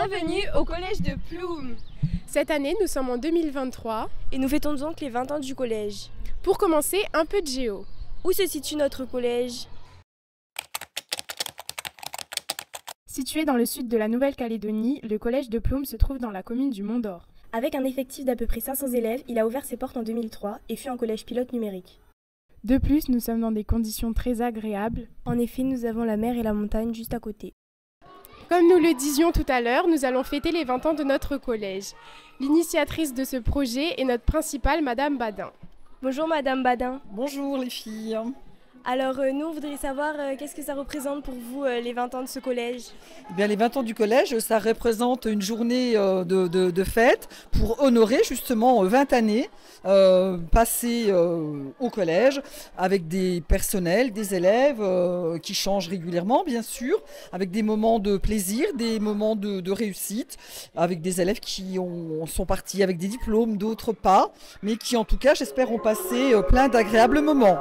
Bienvenue au collège de Ploum. Cette année, nous sommes en 2023 et nous fêtons donc les 20 ans du collège. Pour commencer, un peu de géo. Où se situe notre collège? Situé dans le sud de la Nouvelle-Calédonie, le collège de Ploum se trouve dans la commune du Mont-d'Or. Avec un effectif d'à peu près 500 élèves, il a ouvert ses portes en 2003 et fut un collège pilote numérique. De plus, nous sommes dans des conditions très agréables. En effet, nous avons la mer et la montagne juste à côté. Comme nous le disions tout à l'heure, nous allons fêter les 20 ans de notre collège. L'initiatrice de ce projet est notre principale, Madame Badin. Bonjour Madame Badin. Bonjour les filles. Alors nous, on voudrait savoir qu'est-ce que ça représente pour vous les 20 ans de ce collège? Eh bien, les 20 ans du collège, ça représente une journée de fête pour honorer justement 20 années passées au collège avec des personnels, des élèves qui changent régulièrement bien sûr, avec des moments de plaisir, des moments de réussite, avec des élèves qui sont partis avec des diplômes, d'autres pas, mais qui en tout cas j'espère ont passé plein d'agréables moments.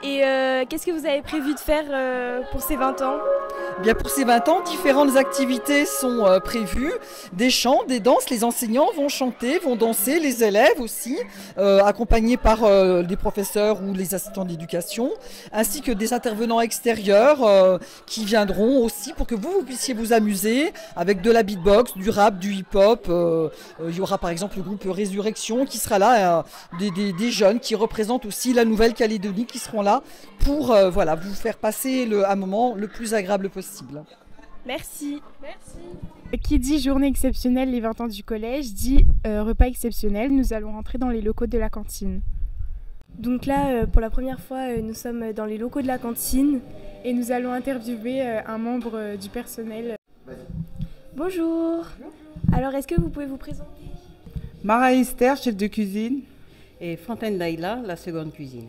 Et qu'est-ce que vous avez prévu de faire pour ces 20 ans? Bien, pour ces 20 ans, différentes activités sont prévues, des chants, des danses, les enseignants vont chanter, vont danser, les élèves aussi, accompagnés par des professeurs ou les assistants d'éducation, ainsi que des intervenants extérieurs qui viendront aussi pour que vous puissiez vous amuser avec de la beatbox, du rap, du hip-hop. Il y aura par exemple le groupe Résurrection qui sera là, des jeunes qui représentent aussi la Nouvelle-Calédonie qui seront là pour voilà, vous faire passer un moment le plus agréable possible. Merci. Qui dit journée exceptionnelle, les 20 ans du collège, dit repas exceptionnel. Nous allons rentrer dans les locaux de la cantine. Donc là, pour la première fois, nous sommes dans les locaux de la cantine. Et nous allons interviewer un membre du personnel. Bonjour. Alors, est-ce que vous pouvez vous présenter? Mara Esther, chef de cuisine. Et Fontaine Laïla, la seconde cuisine.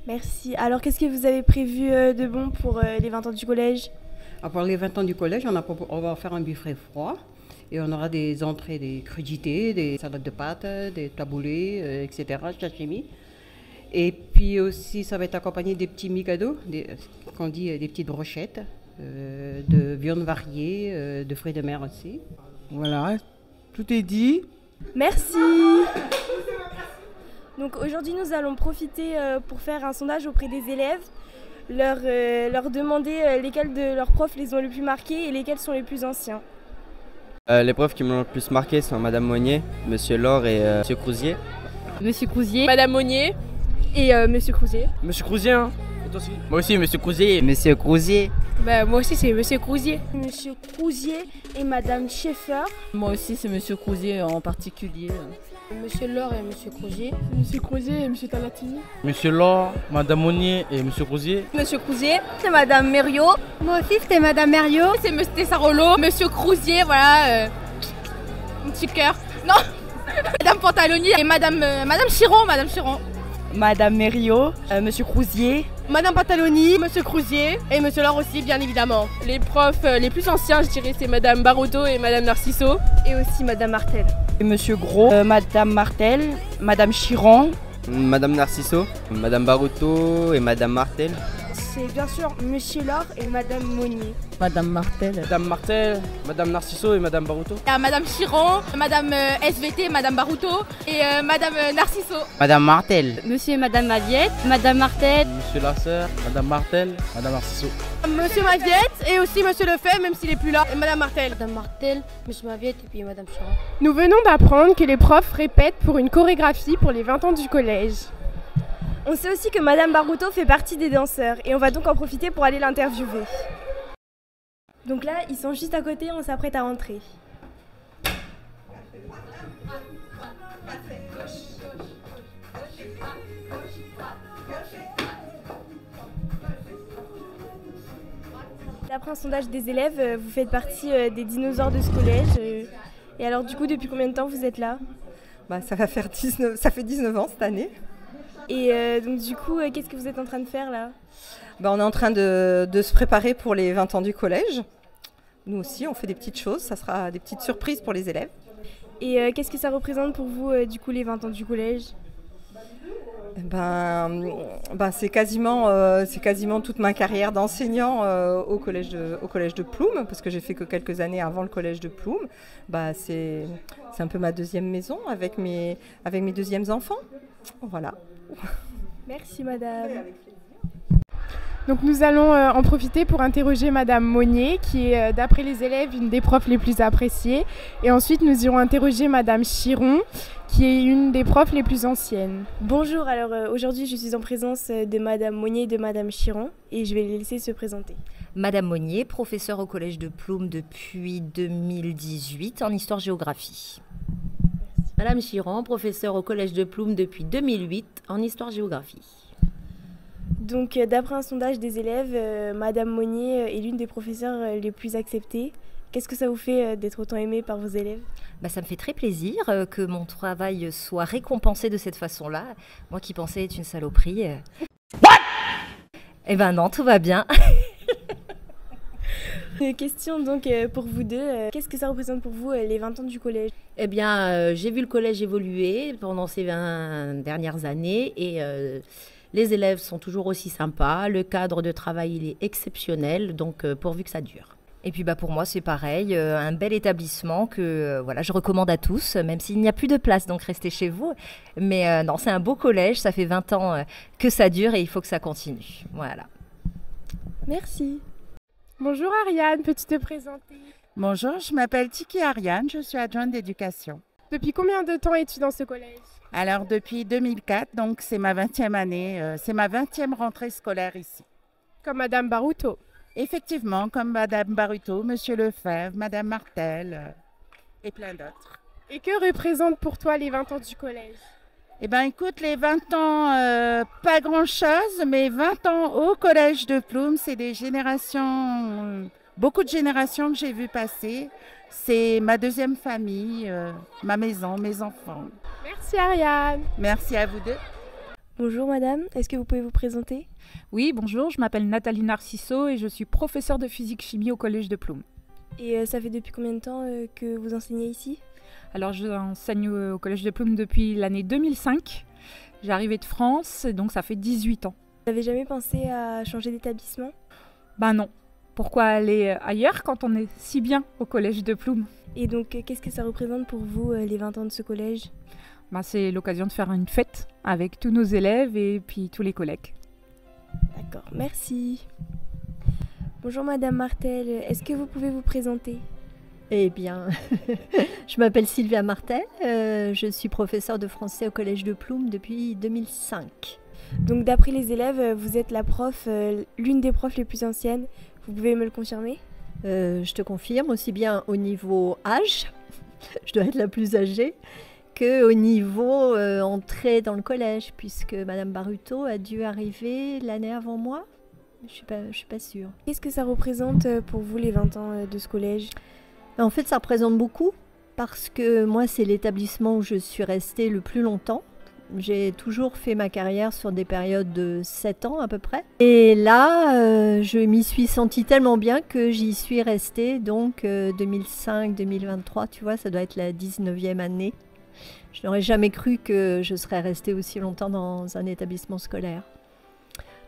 Merci. Alors, qu'est-ce que vous avez prévu de bon pour les 20 ans du collège? Pour les 20 ans du collège, on va faire un buffet froid. Et on aura des entrées, des crudités, des salades de pâtes, des taboulés, etc., sashimi. Et puis aussi, ça va être accompagné des petits micados, qu'on dit des petites brochettes, de viande variée, de fruits de mer aussi. Voilà, tout est dit. Merci. Donc aujourd'hui, nous allons profiter pour faire un sondage auprès des élèves, leur demander lesquels de leurs profs les ont le plus marqués et lesquels sont les plus anciens. Les profs qui m'ont le plus marqué sont Madame Monnier, Monsieur Laure et Monsieur Crousier. Monsieur Crousier, Madame Monnier et Monsieur Crousier. Monsieur Crousier, hein. Et toi aussi? Moi aussi, Monsieur Crousier. Monsieur Crousier. Moi aussi, c'est Monsieur Crousier. Monsieur Crousier et Madame Schaeffer. Moi aussi, c'est Monsieur Crousier en particulier. Monsieur Laure et Monsieur Crousier. Monsieur Crousier et Monsieur Talatini. Monsieur Laure, Madame Monnier et Monsieur Crousier. Monsieur Crousier, c'est Madame Mériot. Moi aussi, c'était Madame Mériot. C'est Monsieur Tessarolo. Monsieur Crousier, voilà. Un petit cœur. Non. Madame Pantaloni et Madame Chiron. Madame Mériot, Monsieur Crousier, Madame Pantaloni, Monsieur Crousier et Monsieur Laure aussi, bien évidemment. Les profs les plus anciens, je dirais, c'est Madame Baruto et Madame Narciso. Et aussi Madame Martel. et Monsieur Gros, Madame Martel, Madame Chiron, Madame Narciso, Madame Baruto et Madame Martel. C'est bien sûr Monsieur Laure et Madame Monnier. Madame Martel. Madame Martel, Madame Narciso et Madame Baruto. Il y a Madame Chiron, Madame SVT, Madame Baruto et Madame Narciso. Madame Martel. Monsieur et Madame Maviette, Madame Martel. Monsieur Lasser, Madame Martel, Madame Narciso. Monsieur Maviette et aussi Monsieur Lefebvre, même s'il n'est plus là, et Madame Martel. Madame Martel, Monsieur Maviette et puis Madame Chiron. Nous venons d'apprendre que les profs répètent pour une chorégraphie pour les 20 ans du collège. On sait aussi que Madame Baruto fait partie des danseurs et on va donc en profiter pour aller l'interviewer. Donc là, ils sont juste à côté, on s'apprête à rentrer. D'après un sondage des élèves, vous faites partie des dinosaures de ce collège. Et alors du coup, depuis combien de temps vous êtes là? ça fait 19 ans cette année. Et donc du coup, qu'est-ce que vous êtes en train de faire là? On est en train de se préparer pour les 20 ans du collège. Nous aussi, on fait des petites choses, ça sera des petites surprises pour les élèves. Et qu'est-ce que ça représente pour vous, du coup, les 20 ans du collège? C'est quasiment toute ma carrière d'enseignant au collège de Ploum, parce que j'ai fait que quelques années avant le collège de Ploum. C'est un peu ma deuxième maison avec mes deuxièmes enfants. Voilà. Merci madame. Donc nous allons en profiter pour interroger Madame Monnier, qui est, d'après les élèves, une des profs les plus appréciées. Et ensuite, nous irons interroger Madame Chiron, qui est une des profs les plus anciennes. Bonjour, alors aujourd'hui je suis en présence de Madame Monnier et de Madame Chiron, et je vais les laisser se présenter. Madame Monnier, professeure au collège de Ploum depuis 2018 en histoire-géographie. Madame Chiron, professeure au collège de Ploum depuis 2008 en histoire-géographie. Donc d'après un sondage des élèves, Madame Monnier est l'une des professeurs les plus acceptées. Qu'est-ce que ça vous fait d'être autant aimée par vos élèves ? Ça me fait très plaisir que mon travail soit récompensé de cette façon-là. Moi qui pensais être une saloperie. What ? Eh ben non, tout va bien. Une question donc pour vous deux. Qu'est-ce que ça représente pour vous les 20 ans du collège ? Eh bien, j'ai vu le collège évoluer pendant ces 20 dernières années et les élèves sont toujours aussi sympas. Le cadre de travail, il est exceptionnel, donc pourvu que ça dure. Et puis pour moi, c'est pareil, un bel établissement que je recommande à tous, même s'il n'y a plus de place, donc restez chez vous. Mais non, c'est un beau collège, ça fait 20 ans que ça dure et il faut que ça continue. Voilà. Merci. Bonjour Ariane, peux-tu te présenter ? Bonjour, je m'appelle Tiki Ariane, je suis adjointe d'éducation. Depuis combien de temps es-tu dans ce collège ? Alors depuis 2004, donc c'est ma 20e année, c'est ma 20e rentrée scolaire ici. Comme Madame Baruto. Effectivement, comme Madame Baruto, Monsieur Lefebvre, Madame Martel et plein d'autres. Et que représentent pour toi les 20 ans du collège ? Eh bien écoute, les 20 ans, pas grand-chose, mais 20 ans au collège de Ploum, c'est des générations, beaucoup de générations que j'ai vues passer. C'est ma deuxième famille, ma maison, mes enfants. Merci Ariane. Merci à vous deux. Bonjour madame, est-ce que vous pouvez vous présenter ? Oui, bonjour, je m'appelle Nathalie Narciso et je suis professeure de physique-chimie au collège de Ploum. Et ça fait depuis combien de temps que vous enseignez ici ? Alors j'enseigne au collège de Ploum depuis l'année 2005. J'ai arrivé de France, donc ça fait 18 ans. Vous n'avez jamais pensé à changer d'établissement ? Non. Pourquoi aller ailleurs quand on est si bien au collège de Ploum ? Et donc, qu'est-ce que ça représente pour vous, les 20 ans de ce collège ? C'est l'occasion de faire une fête avec tous nos élèves et puis tous les collègues. D'accord, merci. Bonjour Madame Martel, est-ce que vous pouvez vous présenter ? Eh bien, je m'appelle Sylvia Martel, je suis professeure de français au collège de Ploum depuis 2005. Donc d'après les élèves, vous êtes la prof, l'une des profs les plus anciennes. Vous pouvez me le confirmer ? Je te confirme, aussi bien au niveau âge, je dois être la plus âgée, qu'au niveau entrée dans le collège, puisque Madame Baruto a dû arriver l'année avant moi. Je suis pas sûre. Qu'est-ce que ça représente pour vous les 20 ans de ce collège ? En fait, ça représente beaucoup, parce que moi, c'est l'établissement où je suis restée le plus longtemps. J'ai toujours fait ma carrière sur des périodes de 7 ans à peu près. Et là, je m'y suis sentie tellement bien que j'y suis restée. Donc 2005-2023, tu vois, ça doit être la 19e année. Je n'aurais jamais cru que je serais restée aussi longtemps dans un établissement scolaire.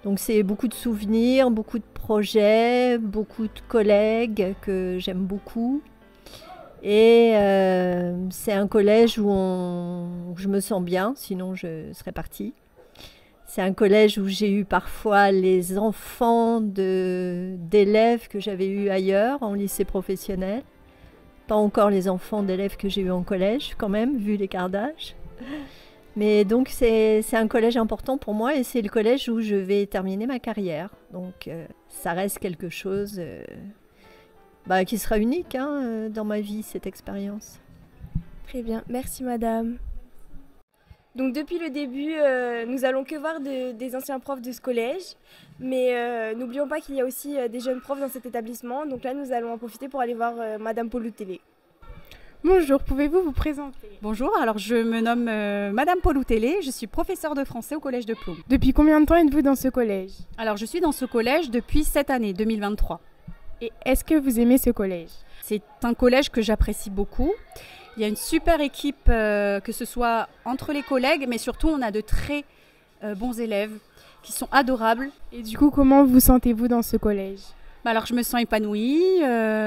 Donc c'est beaucoup de souvenirs, beaucoup de projets, beaucoup de collègues que j'aime beaucoup. Et c'est un collège où je me sens bien, sinon je serais partie. C'est un collège où j'ai eu parfois les enfants d'élèves que j'avais eus ailleurs, en lycée professionnel. Pas encore les enfants d'élèves que j'ai eus en collège, quand même, vu l'écart d'âge. Mais donc c'est un collège important pour moi et c'est le collège où je vais terminer ma carrière. Donc ça reste quelque chose... qui sera unique dans ma vie, cette expérience. Très bien, merci madame. Donc depuis le début, nous allons que voir des anciens profs de ce collège, mais n'oublions pas qu'il y a aussi des jeunes profs dans cet établissement, donc là nous allons en profiter pour aller voir madame Poloutelé. Bonjour, pouvez-vous vous présenter ? Bonjour, alors je me nomme Madame Poloutelé, je suis professeure de français au collège de Ploum. Depuis combien de temps êtes-vous dans ce collège ? Alors je suis dans ce collège depuis cette année, 2023. Et est-ce que vous aimez ce collège ? C'est un collège que j'apprécie beaucoup. Il y a une super équipe, que ce soit entre les collègues, mais surtout on a de très bons élèves, qui sont adorables. Et du coup, comment vous sentez-vous dans ce collège ? Alors, je me sens épanouie.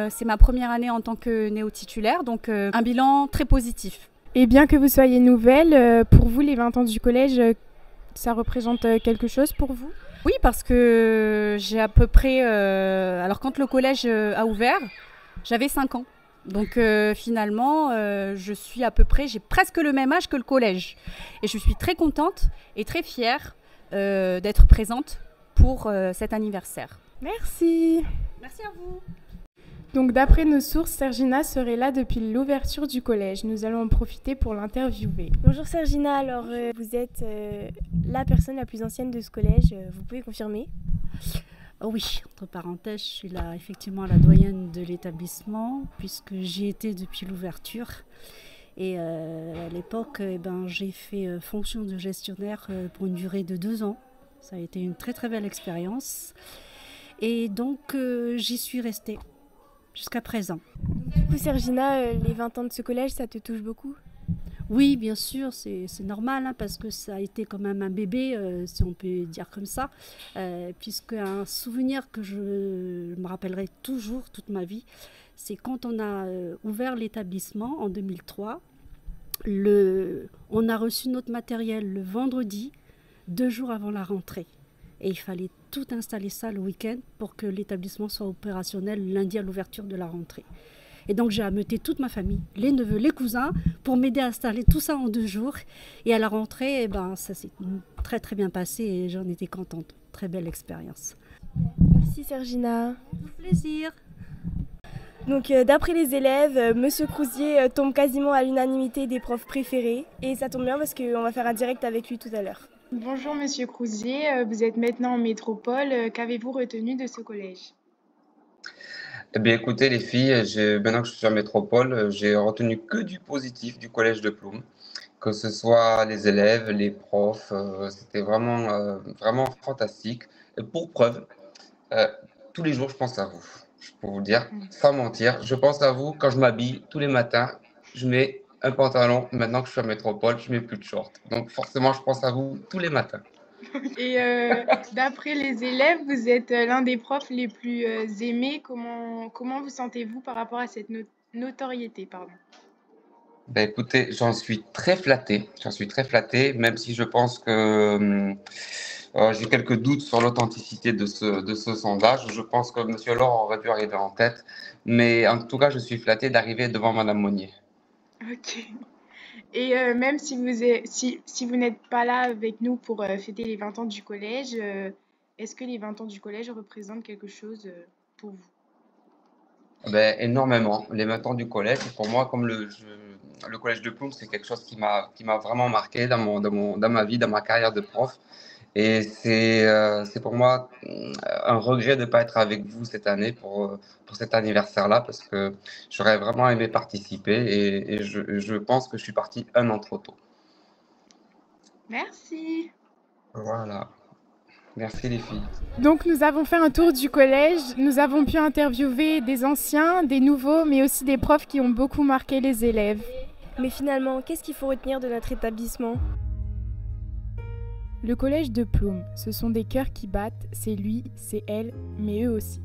C'est ma première année en tant que néo-titulaire, donc un bilan très positif. Et bien que vous soyez nouvelle, pour vous, les 20 ans du collège, ça représente quelque chose pour vous ? Oui, parce que j'ai à peu près... alors, quand le collège a ouvert, j'avais 5 ans. Donc, finalement, j'ai presque le même âge que le collège. Et je suis très contente et très fière d'être présente pour cet anniversaire. Merci. Merci à vous. Donc d'après nos sources, Sergina serait là depuis l'ouverture du collège. Nous allons en profiter pour l'interviewer. Bonjour Sergina, alors vous êtes la personne la plus ancienne de ce collège, vous pouvez confirmer ? Oui, entre parenthèses, je suis là effectivement la doyenne de l'établissement puisque j'y étais depuis l'ouverture. Et à l'époque, j'ai fait fonction de gestionnaire pour une durée de 2 ans. Ça a été une très très belle expérience. Et donc, j'y suis restée jusqu'à présent. Du coup, Sergina, les 20 ans de ce collège, ça te touche beaucoup ? Oui, bien sûr, c'est normal, parce que ça a été quand même un bébé, si on peut dire comme ça, puisque un souvenir que je me rappellerai toujours toute ma vie, c'est quand on a ouvert l'établissement en 2003, on a reçu notre matériel le vendredi, 2 jours avant la rentrée. Et il fallait tout installer ça le week-end pour que l'établissement soit opérationnel lundi à l'ouverture de la rentrée. Et donc j'ai ameuté toute ma famille, les neveux, les cousins, pour m'aider à installer tout ça en 2 jours. Et à la rentrée, ça s'est très très bien passé et j'en étais contente. Très belle expérience. Merci Sergina. Avec plaisir. Donc d'après les élèves, Monsieur Crousier tombe quasiment à l'unanimité des profs préférés. Et ça tombe bien parce qu'on va faire un direct avec lui tout à l'heure. Bonjour Monsieur Crousier, vous êtes maintenant en métropole. Qu'avez-vous retenu de ce collège ? Eh bien, écoutez, les filles, maintenant que je suis en métropole, j'ai retenu que du positif du collège de Ploum. Que ce soit les élèves, les profs, c'était vraiment fantastique. Et pour preuve, tous les jours, je pense à vous. Je peux vous le dire, sans mentir. Je pense à vous quand je m'habille tous les matins. Je mets un pantalon. Maintenant que je suis en métropole, je mets plus de short. Donc forcément, je pense à vous tous les matins. Et d'après les élèves, vous êtes l'un des profs les plus aimés. Comment vous sentez-vous par rapport à cette notoriété, pardon ? Ben écoutez, j'en suis très flatté. Même si je pense que j'ai quelques doutes sur l'authenticité de ce sondage. Je pense que M. Laure aurait pu arriver en tête. Mais en tout cas, je suis flatté d'arriver devant Mme Monnier. Ok. Et même si vous n'êtes pas là avec nous pour fêter les 20 ans du collège, est-ce que les 20 ans du collège représentent quelque chose pour vous ? Ben, énormément. Les 20 ans du collège, pour moi, comme le collège de Ploum, c'est quelque chose qui m'a vraiment marqué dans ma vie, dans ma carrière de prof. Et c'est pour moi un regret de ne pas être avec vous cette année pour cet anniversaire-là, parce que j'aurais vraiment aimé participer et je pense que je suis parti 1 an trop tôt. Merci. Voilà. Merci les filles. Donc nous avons fait un tour du collège, nous avons pu interviewer des anciens, des nouveaux, mais aussi des profs qui ont beaucoup marqué les élèves. Mais finalement, qu'est-ce qu'il faut retenir de notre établissement ? Le collège de Ploum, ce sont des cœurs qui battent, c'est lui, c'est elle, mais eux aussi.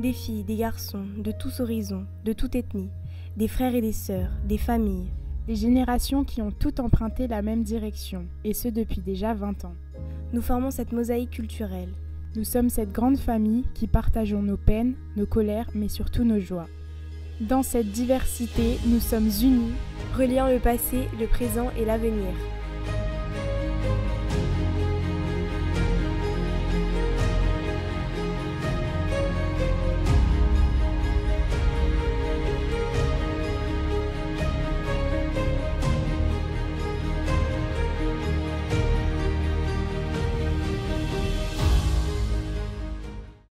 Des filles, des garçons, de tous horizons, de toute ethnie, des frères et des sœurs, des familles. Des générations qui ont toutes emprunté la même direction, et ce depuis déjà 20 ans. Nous formons cette mosaïque culturelle. Nous sommes cette grande famille qui partageons nos peines, nos colères, mais surtout nos joies. Dans cette diversité, nous sommes unis, reliant le passé, le présent et l'avenir.